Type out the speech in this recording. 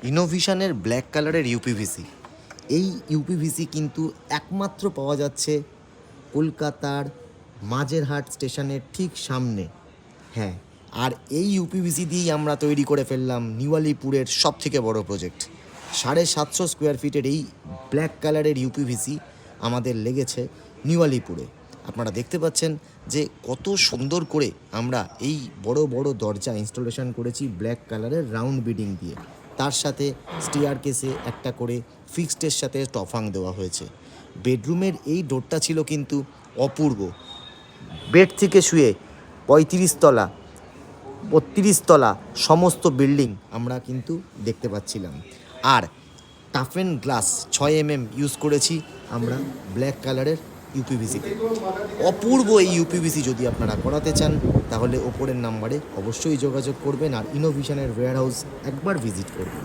ইনোভিশনের black কালারের uPVC. এই uPVC কিন্তু একমাত্র পাওয়া যাচ্ছে কলকাতার মাঝেরহাট স্টেশনের ঠিক সামনে। হ্যাঁ, আর এই ইউপিভিসি দিয়েই আমরা তৈরি করে ফেললাম নিউ আলিপুরের সবথেকে বড় প্রজেক্ট। 750 স্কোয়ার ফিটের এই ব্ল্যাক কালারের ইউপিভিসি আমাদের লেগেছে নিউ আলিপুরে। আপনারা দেখতে পাচ্ছেন যে কত সুন্দর করে আমরা এই বড় বড় দরজা ইনস্টলেশন করেছি ব্ল্যাক কালারের রাউন্ড বিডিং দিয়ে। তার সাথে স্টেয়ার কেসে একটা করে ফিক্সডের সাথে টফাং দেওয়া হয়েছে। বেডরুমের এই ডোরটা ছিল কিন্তু অপূর্ব। বেড থেকে শুয়ে 35 তলা 32 তলা সমস্ত বিল্ডিং আমরা কিন্তু দেখতে পাচ্ছিলাম। আর টাফেন গ্লাস 6 mm ইউজ করেছি আমরা ব্ল্যাক কালারের ইউপিভিসিতে। অপূর্ব এই ইউপিভিসি যদি আপনারা করাতে চান তাহলে ওপরের নাম্বারে অবশ্যই যোগাযোগ করবেন আর ইনোভিশনের ওয়্যারহাউস একবার ভিজিট করবেন।